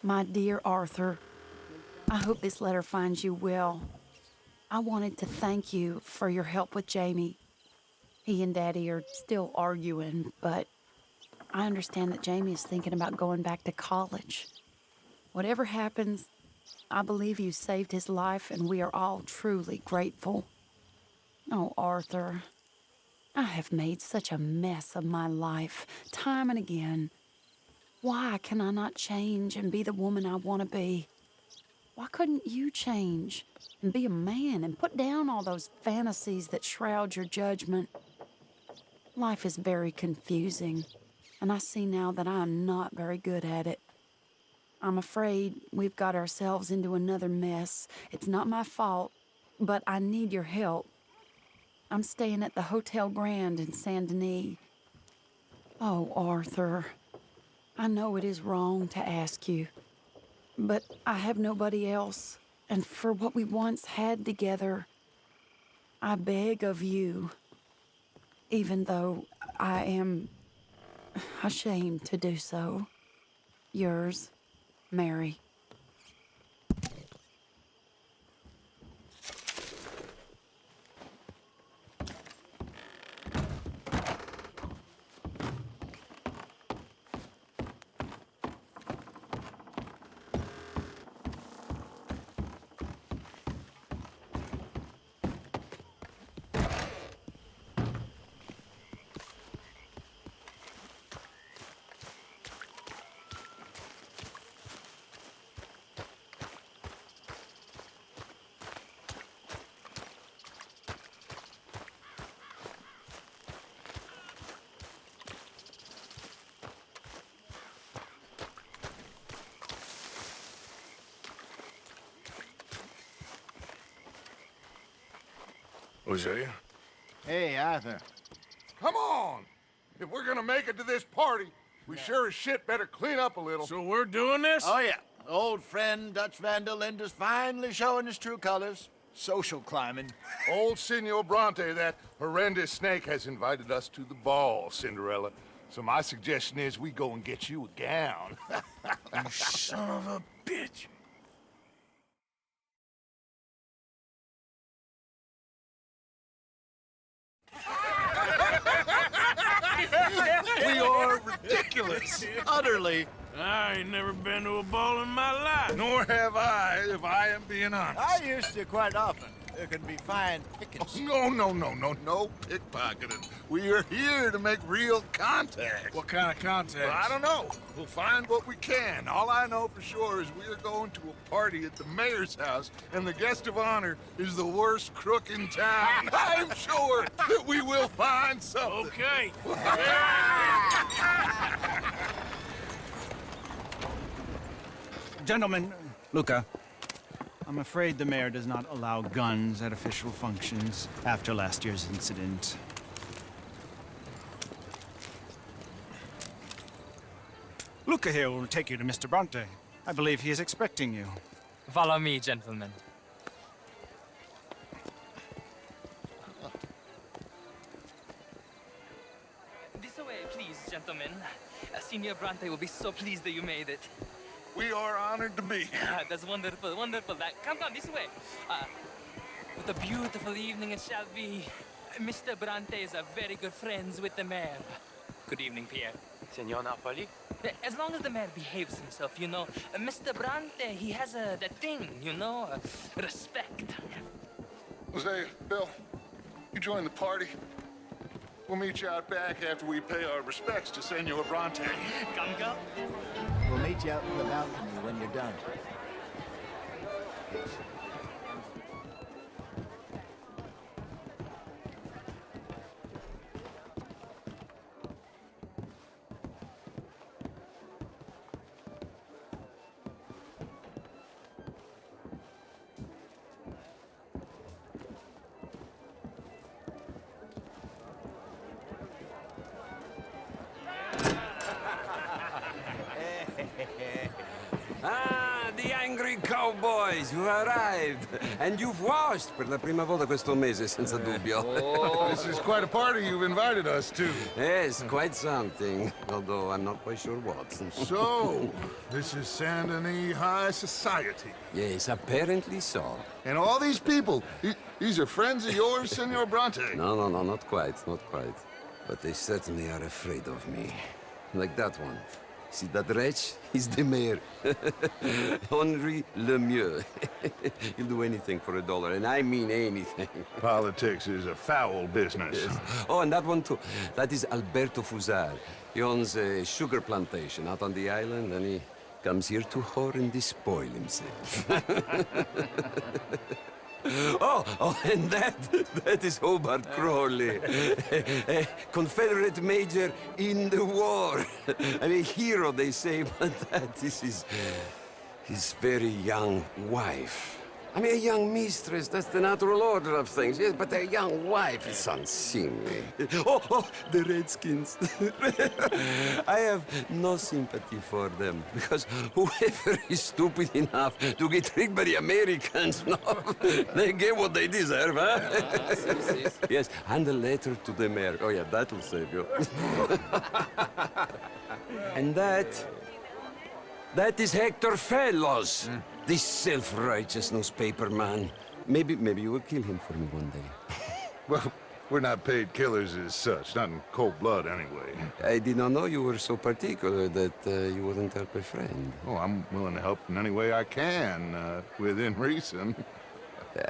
My dear Arthur, I hope this letter finds you well. I wanted to thank you for your help with Jamie. He and Daddy are still arguing, but I understand that Jamie is thinking about going back to college. Whatever happens, I believe you saved his life, and we are all truly grateful. Oh, Arthur, I have made such a mess of my life, time and again. Why can I not change and be the woman I want to be? Why couldn't you change and be a man and put down all those fantasies that shroud your judgment? Life is very confusing, and I see now that I am not very good at it. I'm afraid we've got ourselves into another mess. It's not my fault, but I need your help. I'm staying at the Hotel Grand in Saint Denis. Oh, Arthur, I know it is wrong to ask you, but I have nobody else, and for what we once had together, I beg of you, even though I am ashamed to do so. Yours, Mary. Hosea? Hey, Arthur. Come on! If we're gonna make it to this party, we sure as shit better clean up a little. So we're doing this? Oh, yeah. Old friend Dutch vandal Linde's finally showing his true colors. Social climbing. Old Senor Bronte, that horrendous snake, has invited us to the ball, Cinderella. So my suggestion is we go and get you a gown. You son of a bitch. We are ridiculous. Utterly. I ain't never been to a ball in my life. Nor have I, if I am being honest. I used to quite often. There can be fine pickings. No pickpocketing. We are here to make real contact. What kind of contact? Well, I don't know. We'll find what we can. All I know for sure is we are going to a party at the mayor's house, and the guest of honor is the worst crook in town. I'm sure that we will find something. Okay. Gentlemen, Luca, I'm afraid the mayor does not allow guns at official functions after last year's incident. Luca here will take you to Mr. Bronte. I believe he is expecting you. Follow me, gentlemen. This way, please, gentlemen. Senior Bronte will be so pleased that you made it. We are honored to be here. That's wonderful, wonderful. Come, this way. What a beautiful evening it shall be. Mr. Bronte is a very good friends with the mayor. Good evening, Pierre. Senor Napoli? As long as the mayor behaves himself, you know. Mr. Bronte, he has that thing, you know, respect. Jose, Bill, you join the party. We'll meet you out back after we pay our respects to Senor Bronte. Come. We'll meet you out in the balcony when you're done. The angry cowboys who arrived. And you've washed per la prima volta questo mese, senza dubbio. This is quite a party you've invited us to. Yes, quite something. Although I'm not quite sure what. So, this is Saint Denis High Society. Yes, apparently so. And all these people, these are friends of yours, Senor Bronte? No, not quite, not quite. But they certainly are afraid of me. Like that one. See that wretch? He's the mayor. Henri Lemieux. He'll do anything for $1, and I mean anything. Politics is a foul business. Yes. Oh, and that one too. That is Alberto Fusar. He owns a sugar plantation out on the island, and he comes here to whore and despoil himself. Oh, and that is Hobart Crawley, a Confederate major in the war. And a hero, they say, but that is his very young wife. I mean, a young mistress, that's the natural order of things, yes, but a young wife is unseemly. Oh, the Redskins. I have no sympathy for them, because whoever is stupid enough to get tricked by the Americans, no, they get what they deserve, huh? Yes, and a letter to the mayor. Oh, yeah, that'll save you. And that is Hector Fellows. This self-righteous newspaper man. Maybe you will kill him for me one day. Well, we're not paid killers as such, not in cold blood anyway. I did not know you were so particular that you wouldn't help a friend. Oh, I'm willing to help in any way I can, within reason.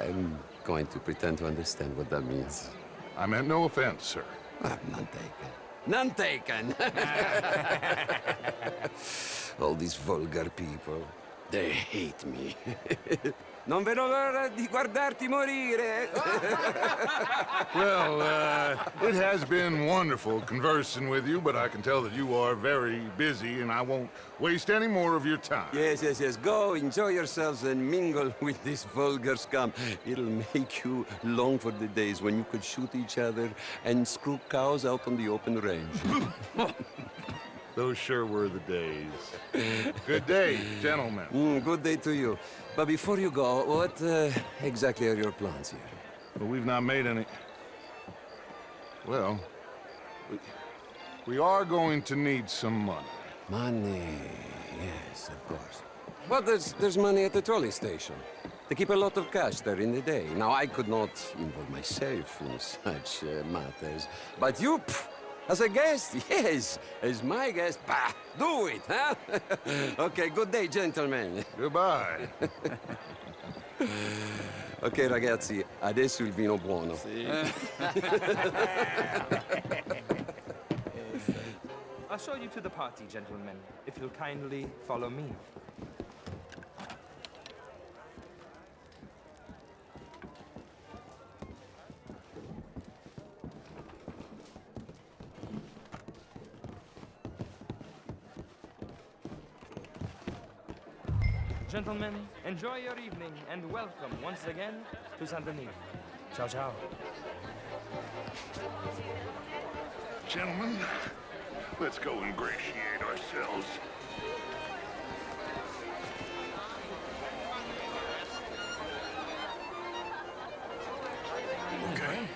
I'm going to pretend to understand what that means. I meant no offense, sir. None taken. None taken! All these vulgar people. They hate me. Non vedo l'ora di guardarti morire. Well, it has been wonderful conversing with you, but I can tell that you are very busy, and I won't waste any more of your time. Yes. Go, enjoy yourselves, and mingle with this vulgar scum. It'll make you long for the days when you could shoot each other and screw cows out on the open range. Those sure were the days. Good day, gentlemen. Good day to you. But before you go, what exactly are your plans here? Well, we've not made any... Well, we are going to need some money. Money, yes, of course. Well, there's money at the trolley station. They keep a lot of cash there in the day. Now, I could not involve myself in such matters. But you... As a guest, yes. As my guest, bah, do it, huh? Okay, good day, gentlemen. Goodbye. Ok, ragazzi, adesso il vino buono. I'll show you to the party, gentlemen, if you'll kindly follow me. Gentlemen, enjoy your evening and welcome once again to Saint Denis. Ciao, ciao. Gentlemen, let's go ingratiate ourselves. Okay.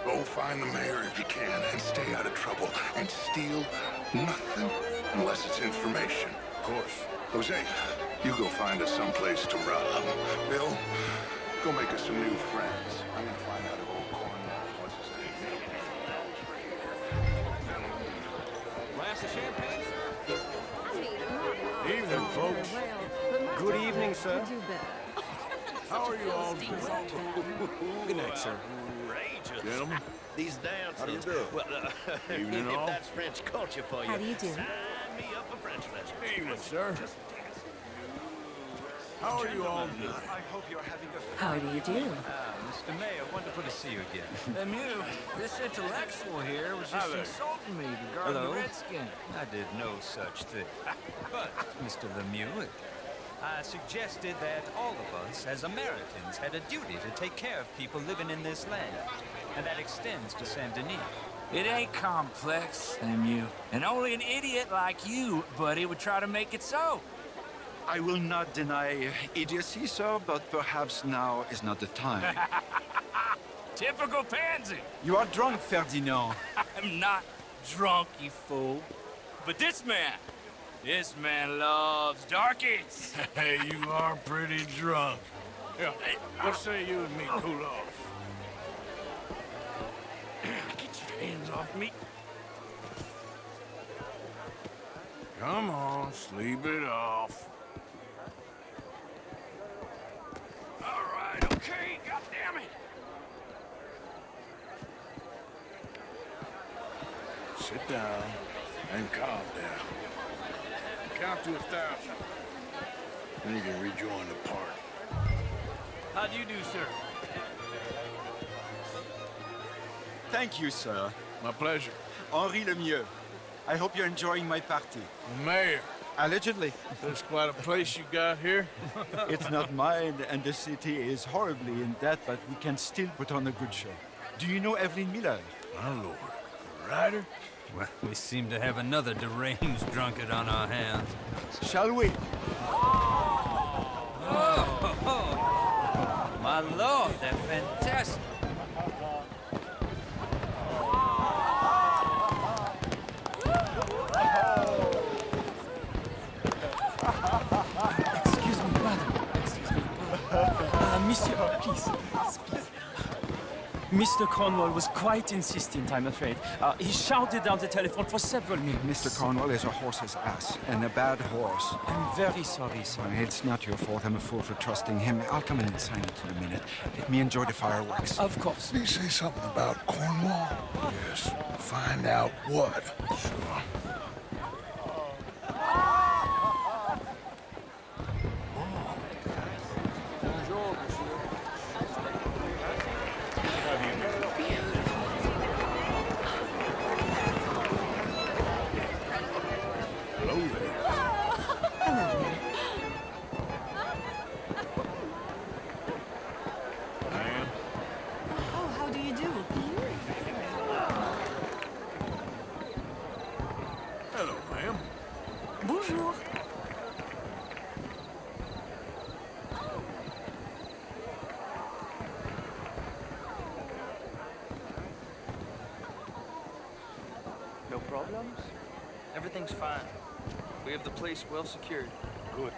Go find the mayor if you can and stay out of trouble. And steal nothing unless it's information. Of course. Jose, you go find us someplace to rob. Bill, go make us some new friends. I'm gonna find out if old Cornwall, what's his name? Glass of champagne, sir? Evening, folks. Good evening, sir. How are you all doing? Good night, sir. Gentlemen, These dances. how do you do? Well, Evening, all. if that's French culture for you. How do you do? Sign me up for French lessons. Evening, sir. How are you all doing? I hope you're having a... How do you do? Mr. Mayor, wonderful to see you again. Lemieux, this intellectual here was just insulting me regarding Hello? the Redskin. I did no such thing. But, Mr. Lemieux, I suggested that all of us, as Americans, had a duty to take care of people living in this land. And that extends to Saint Denis. It ain't complex, Lemieux. And only an idiot like you, buddy, would try to make it so. I will not deny idiocy, sir, but perhaps now is not the time. Typical pansy. You are drunk, Ferdinand. I'm not drunk, you fool. But this man loves darkies. Hey, you are pretty drunk. Yeah, what say you and me cool off? Get your hands off me. Come on, sleep it off. All right, okay, goddammit. Sit down and calm down. Count to 1,000. Then you can rejoin the party. How do you do, sir? Thank you, sir. My pleasure. Henri Lemieux. I hope you're enjoying my party. Mayor, Allegedly. that's quite a place you got here. It's not mine, and the city is horribly in debt, but we can still put on a good show. Do you know Evelyn Miller? My lord. Ryder? Well, we seem to have another deranged drunkard on our hands. Shall we? My lord, they're fantastic. Excuse me, madam. Excuse me. Monsieur, please. Mr. Cornwall was quite insistent, I'm afraid. He shouted down the telephone for several minutes. Mr. Cornwall is a horse's ass, and a bad horse. I'm very sorry, sir. It's not your fault. I'm a fool for trusting him. I'll come in and sign it in a minute. Let me enjoy the fireworks. Of course. Did he say something about Cornwall? Yes. Find out what. Sure. Hello there. Ma'am. Oh, how do you do? Hello, ma'am. Bonjour. No problems? Everything's fine. We have the place well secured. Good.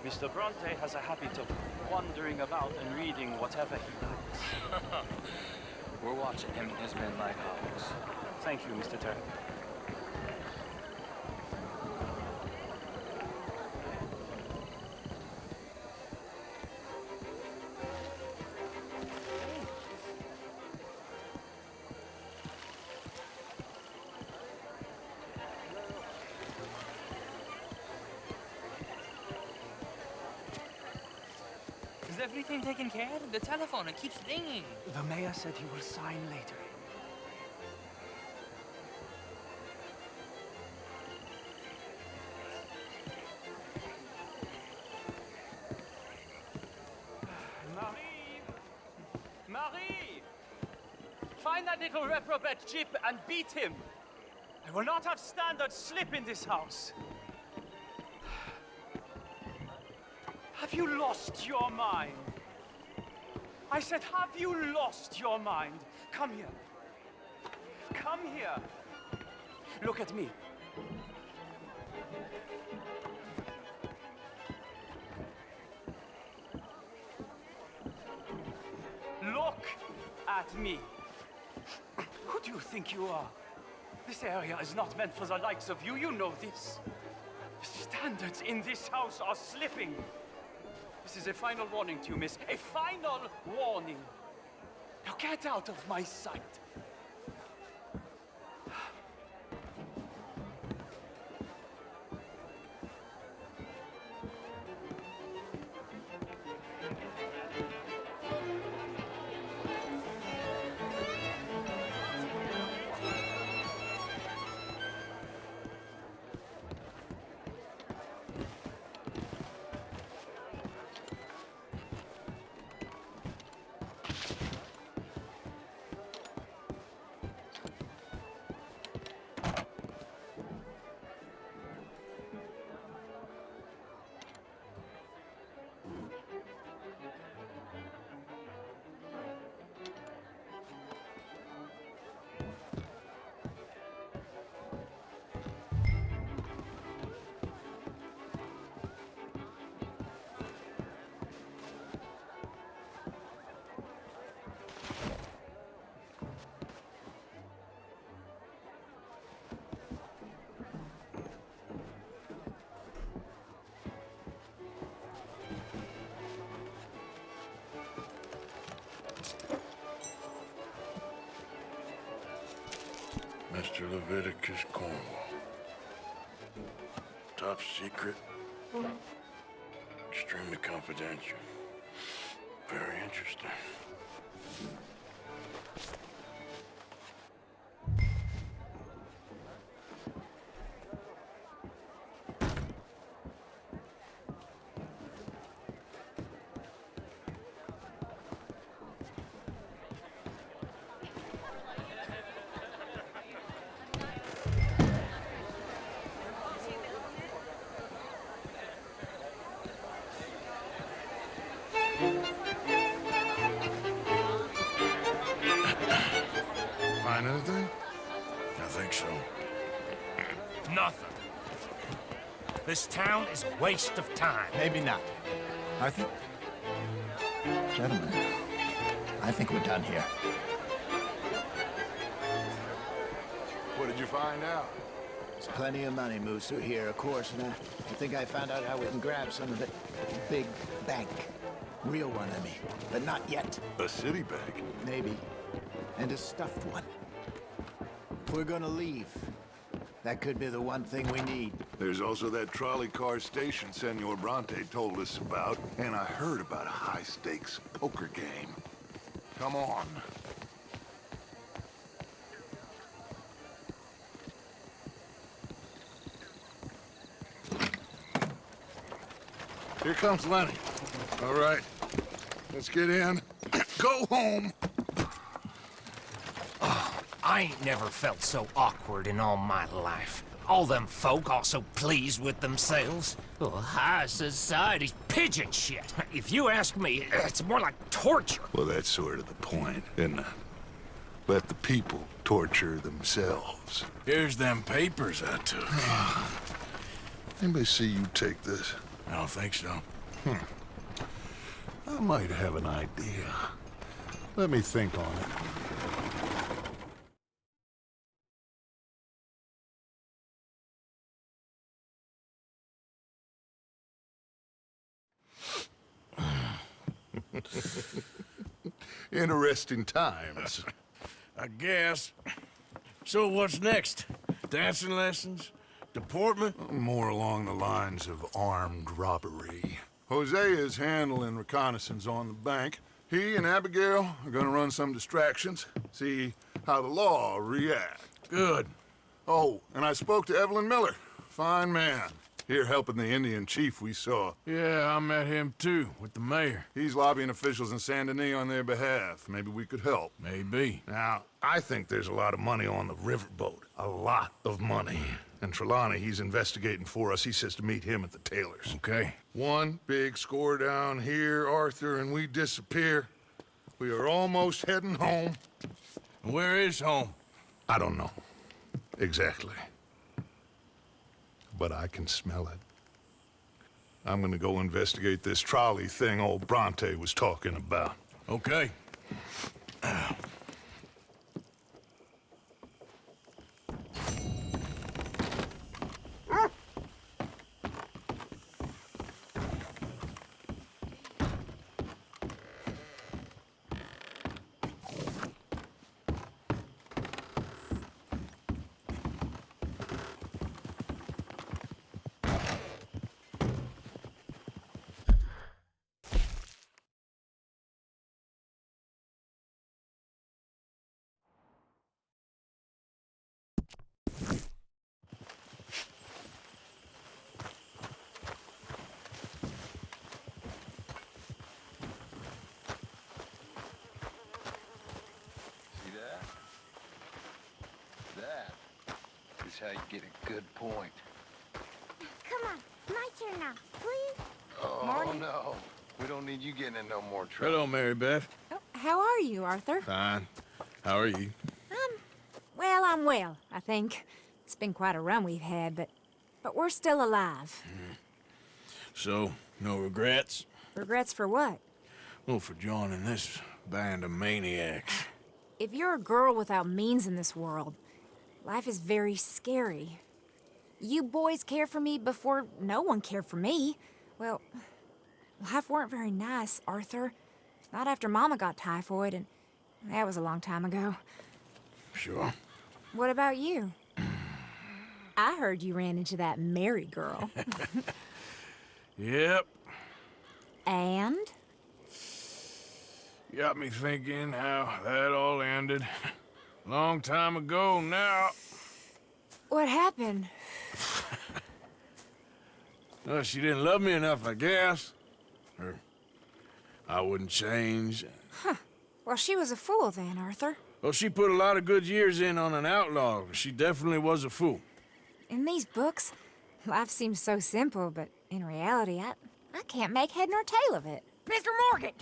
Mr. Bronte has a habit of wandering about and reading whatever he likes. We're watching him and his men like hogs. Thank you, Mr. Turner. Is everything taken care of? The telephone, it keeps ringing. The mayor said he will sign later. Marie! Marie! Find that little reprobate Jip and beat him. I will not have standard slip in this house. Have you lost your mind? I said, have you lost your mind? Come here. Come here. Look at me. Look at me. Who do you think you are? This area is not meant for the likes of you. You know this. The standards in this house are slipping. This is a final warning to you, miss. A final warning. Now get out of my sight. Mr. Leviticus Cornwall. Top secret. Extremely confidential. Very interesting. Find anything? I think so. Nothing. This town is a waste of time. Maybe not. Arthur? Gentlemen, I think we're done here. What did you find out? There's plenty of money moves through here, of course, and I think I found out how we can grab some of it. Big bank. Real one, I mean. But not yet. A city bank? Maybe. And a stuffed one. If we're gonna leave, that could be the one thing we need. There's also that trolley car station Senor Bronte told us about, and I heard about a high-stakes poker game. Come on. Here comes Lenny. All right, let's get in. Go home. I ain't never felt so awkward in all my life. All them folk all so pleased with themselves. Oh, high society's pigeon shit. If you ask me, it's more like torture. Well, that's sort of the point, isn't it? Let the people torture themselves. Here's them papers I took. Anybody see you take this? I don't think so. I might have an idea. Let me think on it. Interesting times. I guess. So what's next? Dancing lessons? Deportment? More along the lines of armed robbery. Jose is handling reconnaissance on the bank. He and Abigail are gonna run some distractions, see how the law reacts. Good. Oh, and I spoke to Evelyn Miller. Fine man. Here helping the Indian chief we saw. Yeah, I met him too, with the mayor. He's lobbying officials in Saint Denis on their behalf. Maybe we could help. Maybe. Now, I think there's a lot of money on the riverboat. A lot of money. And Trelawney, he's investigating for us. He says to meet him at the Taylor's. Okay. One big score down here, Arthur, and we disappear. We are almost heading home. Where is home? I don't know. Exactly. But I can smell it. I'm gonna go investigate this trolley thing old Bronte was talking about. Okay. How you get a good point. Come on, my turn now, please. Oh, Morning. no. We don't need you getting in no more trouble. Hello, Mary Beth. Oh, how are you, Arthur? Fine. How are you? Well, I'm well, I think. It's been quite a run we've had, but we're still alive. So, no regrets? Regrets for what? Well, for joining this band of maniacs. If you're a girl without means in this world, life is very scary. You boys cared for me before no one cared for me. Well, life weren't very nice, Arthur. Not after Mama got typhoid, and that was a long time ago. Sure. What about you? I heard you ran into that Mary girl. Yep. And? Got me thinking how that all ended. Long time ago now. What happened? Well, she didn't love me enough, I guess. Or I wouldn't change. Huh. Well, she was a fool then, Arthur. Well, she put a lot of good years in on an outlaw. She definitely was a fool. In these books, life seems so simple, but in reality, I can't make head nor tail of it. Mr. Morgan!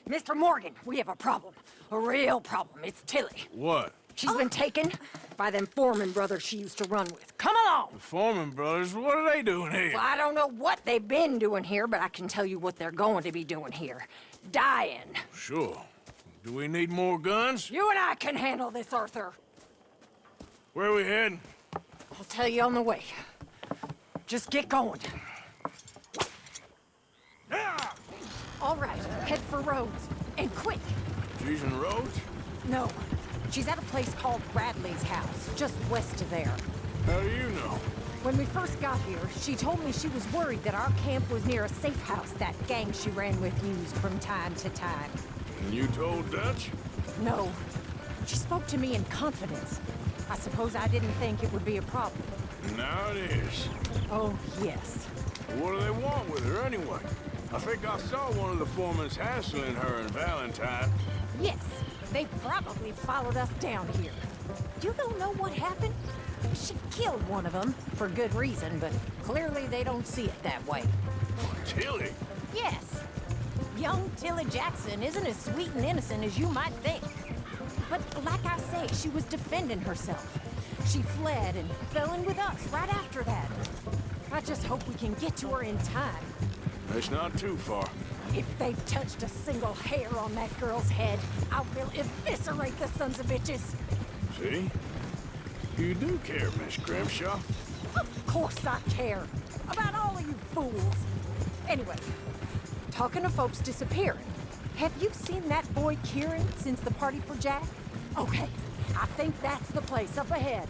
Mr. Morgan, we have a problem. A real problem. It's Tilly. What? She's been taken by them Foreman brothers she used to run with. Come along! The Foreman brothers? What are they doing here? Well, I don't know what they've been doing here, but I can tell you what they're going to be doing here. Dying. Sure. Do we need more guns? You and I can handle this, Arthur. Where are we heading? I'll tell you on the way. Just get going. All right, head for Rhodes. And quick. She's in Rhodes? No. She's at a place called Bradley's house, just west of there. How do you know? When we first got here, she told me she was worried that our camp was near a safe house that gang she ran with used from time to time. And you told Dutch? No. She spoke to me in confidence. I suppose I didn't think it would be a problem. Now it is. Oh, yes. What do they want with her anyway? I think I saw one of the foremans hassling her and Valentine. Yes. They probably followed us down here. You don't know what happened? She killed one of them, for good reason, but clearly they don't see it that way. Tilly? Yes. Young Tilly Jackson isn't as sweet and innocent as you might think. But like I say, she was defending herself. She fled and fell in with us right after that. I just hope we can get to her in time. It's not too far. If they've touched a single hair on that girl's head, I will eviscerate the sons of bitches. See? You do care, Miss Grimshaw. Of course I care. About all of you fools. Anyway, talking of folks disappearing, have you seen that boy Kieran since the party for Jack? Okay, I think that's the place up ahead.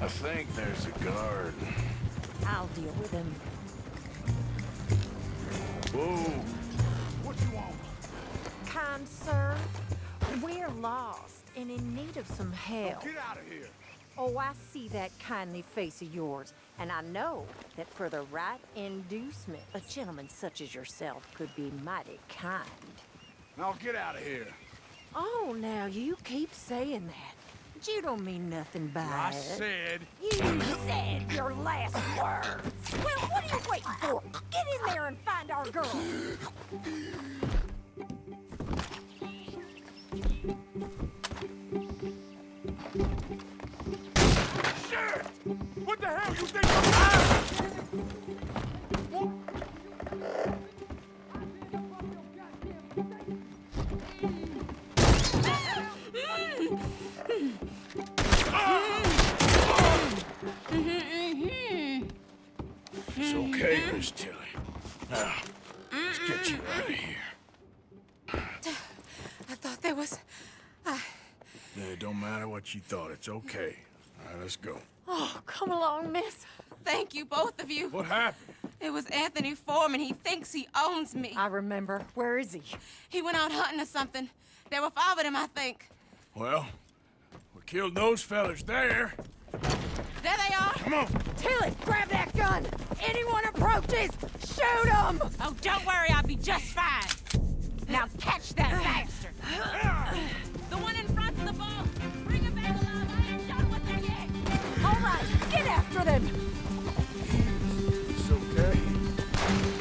I think there's a guard. I'll deal with him. Whoa. What you want? Kind sir, we're lost and in need of some help. Get out of here. Oh, I see that kindly face of yours, and I know that for the right inducement, a gentleman such as yourself could be mighty kind. Now get out of here. Oh, now you keep saying that. But you don't mean nothing by I it. said... You said your last words. Well, what are you waiting for? Get in there and find our girl. Shit! What the hell you think I'm It's okay, Miss Tilly. Now, let's get you out of here. I thought there was... Yeah, it don't matter what you thought. It's okay. All right, let's go. Oh, come along, miss. Thank you, both of you. What happened? It was Anthony Foreman. He thinks he owns me. I remember. Where is he? He went out hunting or something. There were 5 of them, I think. Well, we killed those fellas there. There they are. Come on. Tilly, grab that gun. Anyone approaches, shoot them. Oh, don't worry. I'll be just fine. Now catch that bastard. The one in front's the boss. Bring him back alive. I ain't done with them yet. All right, get after them. It's okay.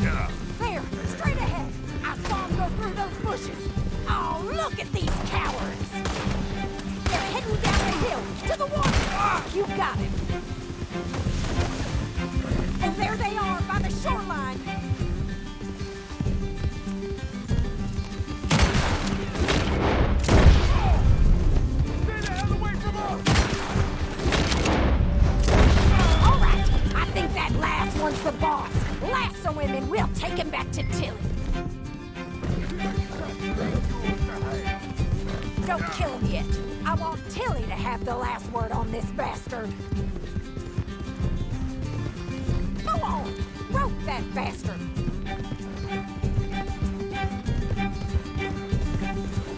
Yeah. There, straight ahead. I saw him go through those bushes. Oh, look at these cowards. They're heading down the hill to the water. You got him. And there they are by the shoreline. Stay the hell away from us! All right, I think that last one's the boss. Lasso him and we'll take him back to Tilly. Don't kill him yet. I want Tilly to have the last word on this bastard. Go on, rope that bastard.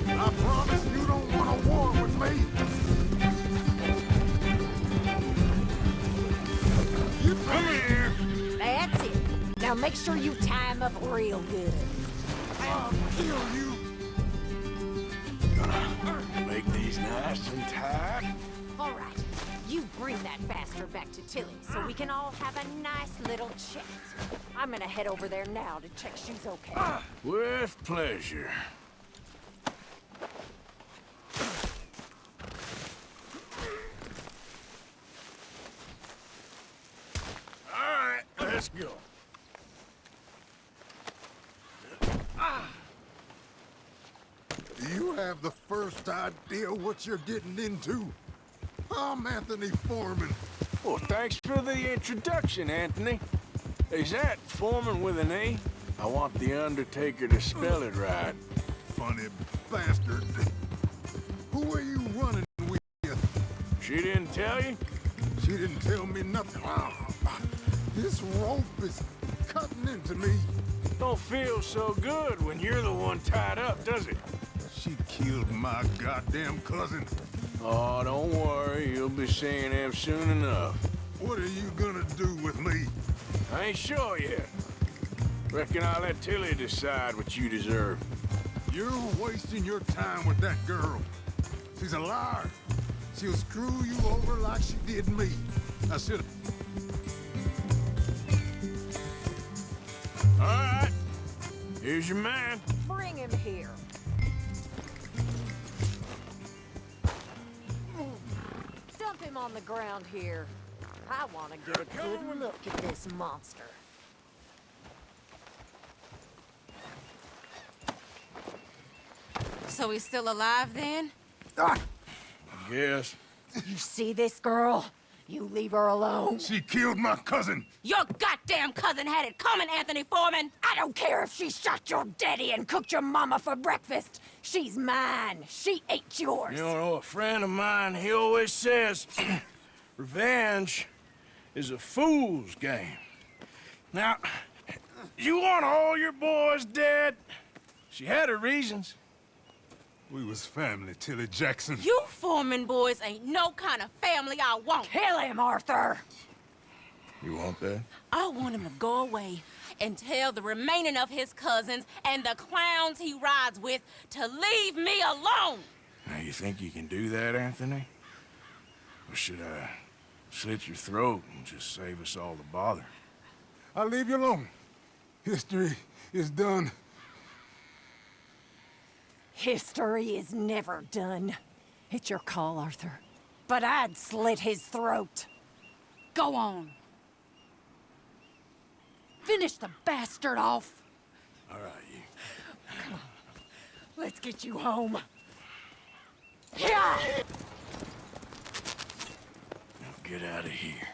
I promise you don't want a war with me. You come here. That's it. Now make sure you tie him up real good. I'll kill you. Make these nice and tight. All right, you bring that bastard back to Tilly so we can all have a nice little chat. I'm gonna head over there now to check she's okay. With pleasure. All right, let's go. You have the first idea what you're getting into? I'm Anthony Foreman. Well, thanks for the introduction, Anthony. Is that Foreman with an A? I want the Undertaker to spell it right. Funny bastard. Who are you running with? She didn't tell you? She didn't tell me nothing. This rope is cutting into me. Don't feel so good when you're the one tied up, does it? She killed my goddamn cousin. Oh, don't worry. You'll be seeing him soon enough. What are you gonna do with me? I ain't sure yet. Reckon I'll let Tilly decide what you deserve. You're wasting your time with that girl. She's a liar. She'll screw you over like she did me. I should have... All right. Here's your man. Bring him here. Dump him on the ground here. I want to get a good look at this monster. So he's still alive then? I guess. You see this girl? You leave her alone. She killed my cousin. Your goddamn cousin had it coming, Anthony Foreman! I don't care if she shot your daddy and cooked your mama for breakfast. She's mine. She ain't yours. You know, a friend of mine, he always says, revenge is a fool's game. Now, you want all your boys dead? She had her reasons. We was family, Tilly Jackson. You Foreman boys ain't no kind of family I want. Kill him, Arthur! You want that? I want him to go away and tell the remaining of his cousins and the clowns he rides with to leave me alone. Now, you think you can do that, Anthony? Or should I slit your throat and just save us all the bother? I'll leave you alone. History is done. History is never done. It's your call, Arthur. But I'd slit his throat. Go on. Finish the bastard off. All right, you. Come on. Let's get you home. Yeah! Now get out of here.